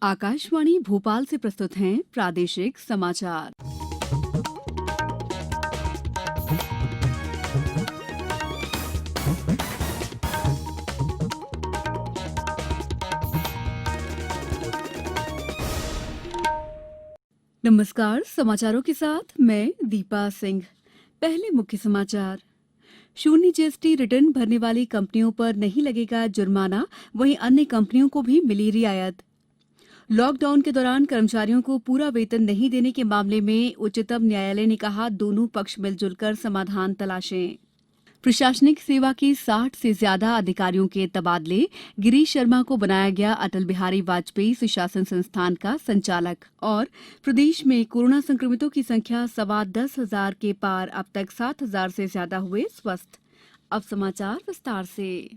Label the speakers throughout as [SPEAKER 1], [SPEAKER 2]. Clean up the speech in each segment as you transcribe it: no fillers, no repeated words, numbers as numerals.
[SPEAKER 1] आकाशवाणी भोपाल से प्रस्तुत हैं प्रादेशिक समाचार। नमस्कार, समाचारों के साथ मैं दीपा सिंह। पहले मुख्य समाचार। शून्य जीएसटी रिटर्न भरने वाली कंपनियों पर नहीं लगेगा जुर्माना, वहीं अन्य कंपनियों को भी मिली रियायत। लॉकडाउन के दौरान कर्मचारियों को पूरा वेतन नहीं देने के मामले में उच्चतम न्यायालय ने कहा, दोनों पक्ष मिलजुल कर समाधान तलाशें। प्रशासनिक सेवा के 60 से ज्यादा अधिकारियों के तबादले। गिरीश शर्मा को बनाया गया अटल बिहारी वाजपेयी सुशासन संस्थान का संचालक। और प्रदेश में कोरोना संक्रमितों की संख्या 10,15,000 के पार, अब तक 7,000 से ज्यादा हुए स्वस्थ। अब समाचार विस्तार से।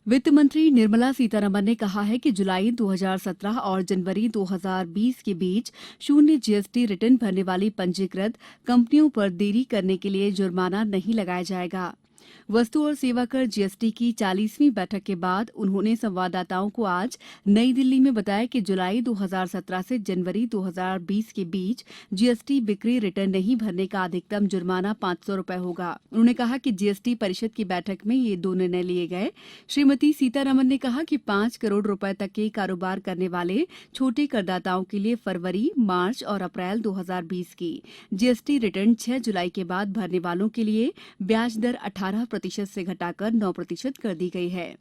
[SPEAKER 1] वित्त मंत्री निर्मला सीतारमण ने कहा है कि जुलाई 2017 और जनवरी 2020 के बीच शून्य जीएसटी रिटर्न भरने वाली पंजीकृत कंपनियों पर देरी करने के लिए जुर्माना नहीं लगाया जाएगा। वस्तु और सेवा कर जीएसटी की 40वीं बैठक के बाद उन्होंने संवाददाताओं को आज नई दिल्ली में बताया कि जुलाई 2017 से जनवरी 2020 के बीच जीएसटी बिक्री रिटर्न नहीं भरने का अधिकतम जुर्माना 500 रुपए होगा। उन्होंने कहा कि जीएसटी परिषद की बैठक में ये दो निर्णय लिए गए। श्रीमती सीतारमण ने कहा कि 5 करोड़ रुपए तक के कारोबार करने वाले छोटे करदाताओं के लिए फरवरी, मार्च और अप्रैल 2020 की जीएसटी रिटर्न 6 जुलाई के बाद भरने वालों के लिए ब्याज दर 18% से घटाकर 9% कर दी गई है।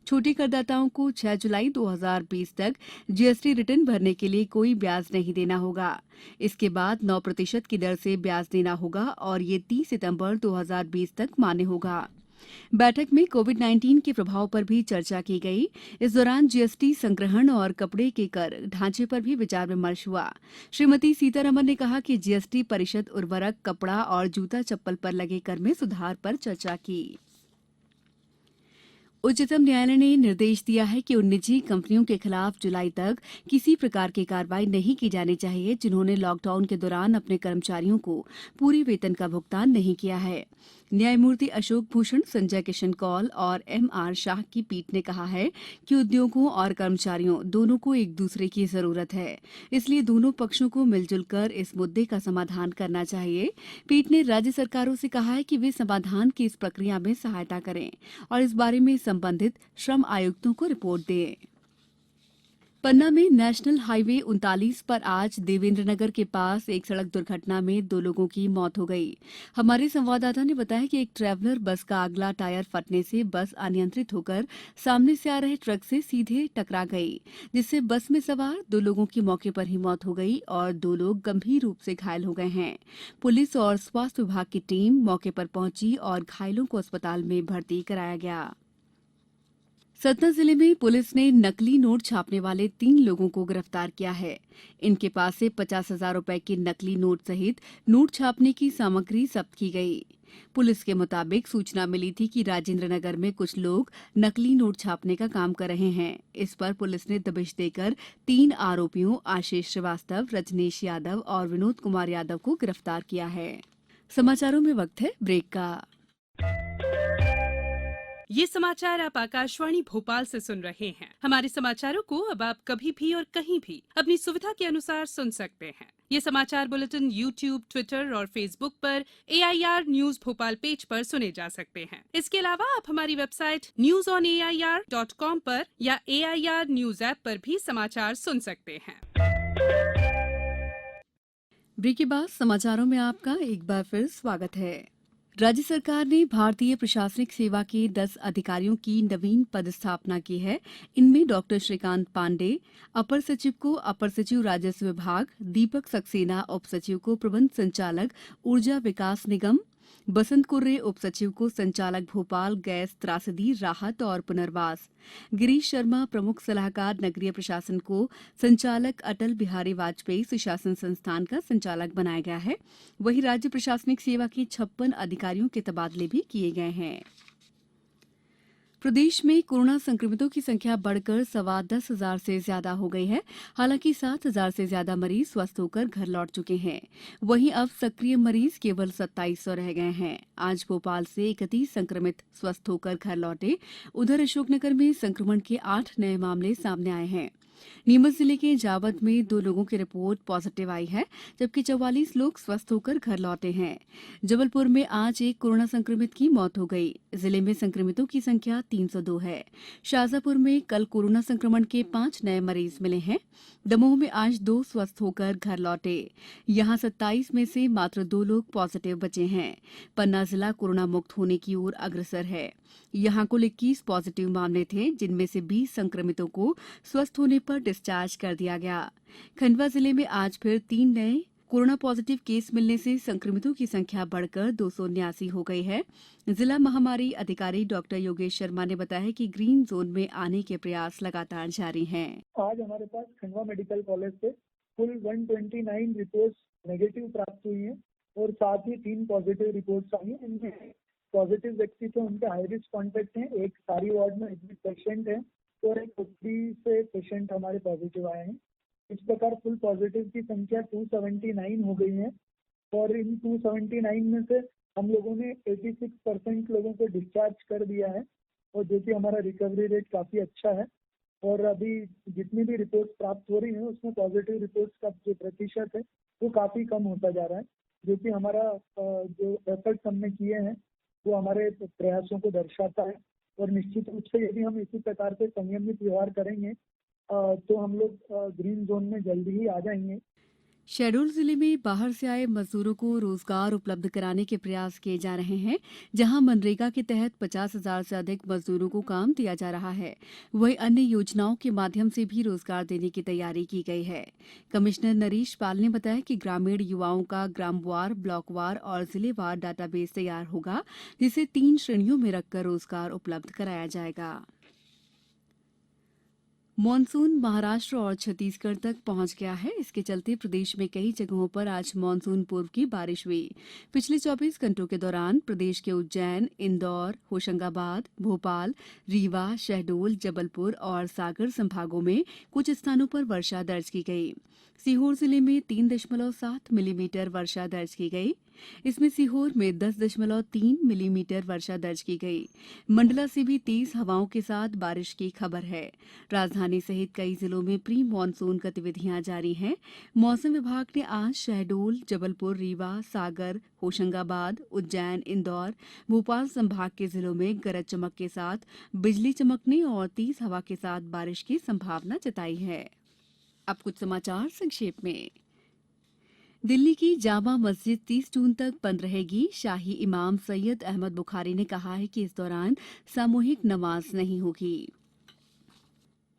[SPEAKER 1] छोटे करदाताओं को 6 जुलाई 2020 तक जीएसटी रिटर्न भरने के लिए कोई ब्याज नहीं देना होगा। इसके बाद 9% की दर से ब्याज देना होगा और ये 30 सितंबर 2020 तक मान्य होगा। बैठक में कोविड-19 के प्रभाव पर भी चर्चा की गई। इस दौरान जीएसटी संग्रहण और कपड़े के कर ढांचे पर भी विचार विमर्श हुआ। श्रीमती सीतारमण ने कहा कि जीएसटी परिषद उर्वरक, कपड़ा और जूता चप्पल पर लगे कर में सुधार पर चर्चा की। उच्चतम न्यायालय ने निर्देश दिया है कि उन निजी कंपनियों के खिलाफ जुलाई तक किसी प्रकार की कार्रवाई नहीं की जानी चाहिए जिन्होंने लॉकडाउन के दौरान अपने कर्मचारियों को पूरे वेतन का भुगतान नहीं किया है। न्यायमूर्ति अशोक भूषण, संजय किशन कौल और एमआर शाह की पीठ ने कहा है कि उद्योगों और कर्मचारियों दोनों को एक दूसरे की जरूरत है, इसलिए दोनों पक्षों को मिलजुल कर इस मुद्दे का समाधान करना चाहिए। पीठ ने राज्य सरकारों से कहा है कि वे समाधान की इस प्रक्रिया में सहायता करें और इस बारे में संबंधित श्रम आयुक्तों को रिपोर्ट दें। पन्ना में नेशनल हाईवे 39 पर आज देवेंद्रनगर के पास एक सड़क दुर्घटना में 2 लोगों की मौत हो गई। हमारे संवाददाता ने बताया कि एक ट्रैवलर बस का अगला टायर फटने से बस अनियंत्रित होकर सामने से आ रहे ट्रक से सीधे टकरा गई, जिससे बस में सवार 2 लोगों की मौके पर ही मौत हो गई और 2 लोग गंभीर रूप से घायल हो गए हैं। पुलिस और स्वास्थ्य विभाग की टीम मौके पर पहुंची और घायलों को अस्पताल में भर्ती कराया गया। सतना जिले में पुलिस ने नकली नोट छापने वाले 3 लोगों को गिरफ्तार किया है। इनके पास से 50,000 रुपए के नकली नोट सहित नोट छापने की सामग्री जब्त की गई। पुलिस के मुताबिक सूचना मिली थी कि राजेंद्र नगर में कुछ लोग नकली नोट छापने का काम कर रहे हैं। इस पर पुलिस ने दबिश देकर 3 आरोपियों आशीष श्रीवास्तव, रजनीश यादव और विनोद कुमार यादव को गिरफ्तार किया है। समाचारों में वक्त है ब्रेक का।
[SPEAKER 2] ये समाचार आप आकाशवाणी भोपाल से सुन रहे हैं। हमारे समाचारों को अब आप कभी भी और कहीं भी अपनी सुविधा के अनुसार सुन सकते हैं। ये समाचार बुलेटिन YouTube, ट्विटर और फेसबुक पर AIR न्यूज भोपाल पेज पर सुने जा सकते हैं। इसके अलावा आप हमारी वेबसाइट newsonair.com पर या AIR न्यूज ऐप पर भी समाचार सुन सकते हैं।
[SPEAKER 1] ब्रेक के बाद समाचारों में आपका एक बार फिर स्वागत है। राज्य सरकार ने भारतीय प्रशासनिक सेवा के 10 अधिकारियों की नवीन पदस्थापना की है। इनमें डॉक्टर श्रीकांत पांडे अपर सचिव को अपर सचिव राजस्व विभाग, दीपक सक्सेना उप सचिव को प्रबंध संचालक ऊर्जा विकास निगम, बसंत कुर्रे उप सचिव को संचालक भोपाल गैस त्रासदी राहत और पुनर्वास, गिरीश शर्मा प्रमुख सलाहकार नगरीय प्रशासन को संचालक अटल बिहारी वाजपेयी सुशासन संस्थान का संचालक बनाया गया है। वहीं राज्य प्रशासनिक सेवा के 56 अधिकारियों के तबादले भी किए गए हैं। प्रदेश में कोरोना संक्रमितों की संख्या बढ़कर 10,15,000 से ज्यादा हो गई है। हालांकि 7,000 से ज्यादा मरीज स्वस्थ होकर घर लौट चुके हैं। वहीं अब सक्रिय मरीज केवल 2700 रह गए हैं। आज भोपाल से 31 संक्रमित स्वस्थ होकर घर लौटे। उधर अशोकनगर में संक्रमण के 8 नए मामले सामने आए हैं। नीमच जिले के जावद में 2 लोगों की रिपोर्ट पॉजिटिव आई है, जबकि 44 लोग स्वस्थ होकर घर लौटे हैं। जबलपुर में आज एक कोरोना संक्रमित की मौत हो गई। जिले में संक्रमितों की संख्या 302 है। शाजापुर में कल कोरोना संक्रमण के 5 नए मरीज मिले हैं। दमोह में आज 2 स्वस्थ होकर घर लौटे। यहां 27 में से मात्र 2 लोग पॉजिटिव बचे हैं। पन्ना जिला कोरोना मुक्त होने की ओर अग्रसर है। यहां कुल 21 पॉजिटिव मामले थे, जिनमें से 20 संक्रमितों को स्वस्थ होने पर डिस्चार्ज कर दिया गया। खंडवा जिले में आज फिर 3 नए कोरोना पॉजिटिव केस मिलने से संक्रमितों की संख्या बढ़कर 279 हो गई है। जिला महामारी अधिकारी डॉक्टर योगेश शर्मा ने बताया कि ग्रीन जोन में आने के प्रयास लगातार जारी हैं।
[SPEAKER 3] आज हमारे पास खंडवा मेडिकल कॉलेज से कुल 129 रिपोर्ट्स नेगेटिव प्राप्त हुई हैं और साथ ही 3 पॉजिटिव रिपोर्ट्स आई हैं। इनमें पॉजिटिव व्यक्ति तो उनके हाई रिस्क कॉन्टेक्ट हैं, एक सारी वार्ड में एडमिट पेशेंट है और एक ओपीडी से पेशेंट हमारे पॉजिटिव आए हैं। इस प्रकार कुल पॉजिटिव की संख्या 279 हो गई है और इन 279 में से हम लोगों ने 86% लोगों को डिस्चार्ज कर दिया है और जो कि हमारा रिकवरी रेट काफ़ी अच्छा है। और अभी जितनी भी रिपोर्ट्स प्राप्त हो रही हैं उसमें पॉजिटिव रिपोर्ट्स का जो प्रतिशत है वो काफ़ी कम होता जा रहा है, जो कि हमारा जो एफर्ट्स हमने किए हैं वो हमारे प्रयासों को दर्शाता है। और निश्चित रूप से यदि हम इसी प्रकार से संयमित व्यवहार करेंगे तो हम लोग ग्रीन जोन में जल्दी ही आ जाएंगे।
[SPEAKER 1] शहडोल जिले में बाहर से आए मजदूरों को रोजगार उपलब्ध कराने के प्रयास किए जा रहे हैं। जहां मनरेगा के तहत 50,000 से अधिक मजदूरों को काम दिया जा रहा है, वहीं अन्य योजनाओं के माध्यम से भी रोजगार देने की तैयारी की गई है। कमिश्नर नरेश पाल ने बताया कि ग्रामीण युवाओं का ग्रामवार, ब्लॉकवार और जिलेवार डाटाबेस तैयार होगा, जिसे 3 श्रेणियों में रखकर रोजगार उपलब्ध कराया जाएगा। मानसून महाराष्ट्र और छत्तीसगढ़ तक पहुंच गया है। इसके चलते प्रदेश में कई जगहों पर आज मानसून पूर्व की बारिश हुई। पिछले 24 घंटों के दौरान प्रदेश के उज्जैन, इंदौर, होशंगाबाद, भोपाल, रीवा, शहडोल, जबलपुर और सागर संभागों में कुछ स्थानों पर वर्षा दर्ज की गई। सीहोर जिले में 3.7 मिलीमीटर वर्षा दर्ज की गई। इसमें सीहोर में 10.3 मिलीमीटर वर्षा दर्ज की गई। मंडला से भी तेज हवाओं के साथ बारिश की खबर है। राजधानी सहित कई जिलों में प्री मानसून गतिविधियां जारी हैं। मौसम विभाग ने आज शहडोल, जबलपुर, रीवा, सागर, होशंगाबाद, उज्जैन, इंदौर, भोपाल संभाग के जिलों में गरज चमक के साथ बिजली चमकने और तेज हवा के साथ बारिश की संभावना जताई है। अब कुछ समाचार संक्षेप में। दिल्ली की जामा मस्जिद 30 जून तक बंद रहेगी। शाही इमाम सैयद अहमद बुखारी ने कहा है कि इस दौरान सामूहिक नमाज नहीं होगी।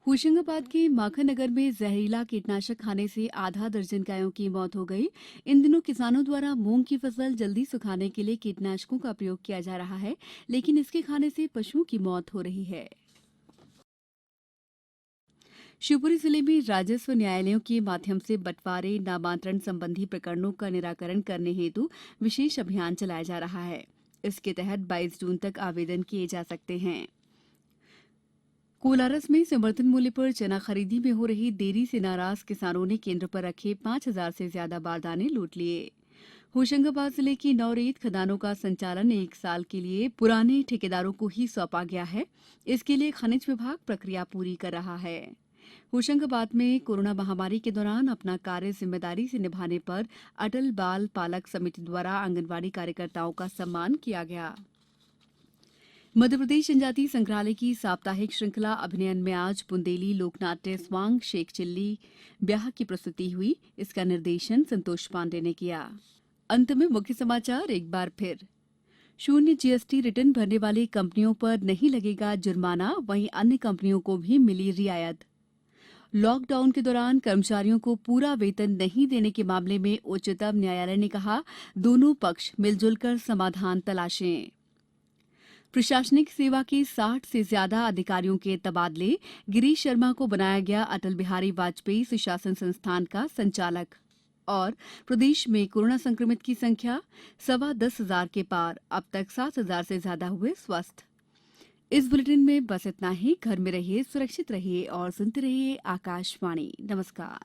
[SPEAKER 1] होशंगाबाद के माखन नगर में जहरीला कीटनाशक खाने से आधा दर्जन गायों की मौत हो गई। इन दिनों किसानों द्वारा मूंग की फसल जल्दी सुखाने के लिए कीटनाशकों का प्रयोग किया जा रहा है, लेकिन इसके खाने से पशुओं की मौत हो रही है। शिवपुरी जिले में राजस्व न्यायालयों के माध्यम से बंटवारे, नामांतरण संबंधी प्रकरणों का निराकरण करने हेतु विशेष अभियान चलाया जा रहा है। इसके तहत 22 जून तक आवेदन किए जा सकते हैं। कोलारस में समर्थन मूल्य पर चना खरीदी में हो रही देरी से नाराज किसानों ने केंद्र पर रखे 5,000 से ज्यादा बारदाने लूट लिए। होशंगाबाद जिले की 9 रेत खदानों का संचालन 1 साल के लिए पुराने ठेकेदारों को ही सौंपा गया है। इसके लिए खनिज विभाग प्रक्रिया पूरी कर रहा है। होशंगाबाद में कोरोना महामारी के दौरान अपना कार्य जिम्मेदारी से निभाने पर अटल बाल पालक समिति द्वारा आंगनवाड़ी कार्यकर्ताओं का सम्मान किया गया। मध्यप्रदेश जनजातीय संग्रहालय की साप्ताहिक श्रृंखला अभिनयन में आज बुंदेली लोकनाट्य स्वांग शेख चिल्ली ब्याह की प्रस्तुति हुई। इसका निर्देशन संतोष पांडे ने किया। अंत में मुख्य समाचार एक बार फिर। 0 जीएसटी रिटर्न भरने वाली कंपनियों पर नहीं लगेगा जुर्माना, वहीं अन्य कंपनियों को भी मिली रियायत। लॉकडाउन के दौरान कर्मचारियों को पूरा वेतन नहीं देने के मामले में उच्चतम न्यायालय ने कहा, दोनों पक्ष मिलजुल कर समाधान तलाशें। प्रशासनिक सेवा के 60 से ज्यादा अधिकारियों के तबादले। गिरीश शर्मा को बनाया गया अटल बिहारी वाजपेयी सुशासन संस्थान का संचालक। और प्रदेश में कोरोना संक्रमित की संख्या 10,15,000 के पार। अब तक 7,000 से ज्यादा हुए स्वस्थ। इस बुलेटिन में बस इतना ही। घर में रहिए, सुरक्षित रहिए और सुनते रहिए आकाशवाणी। नमस्कार।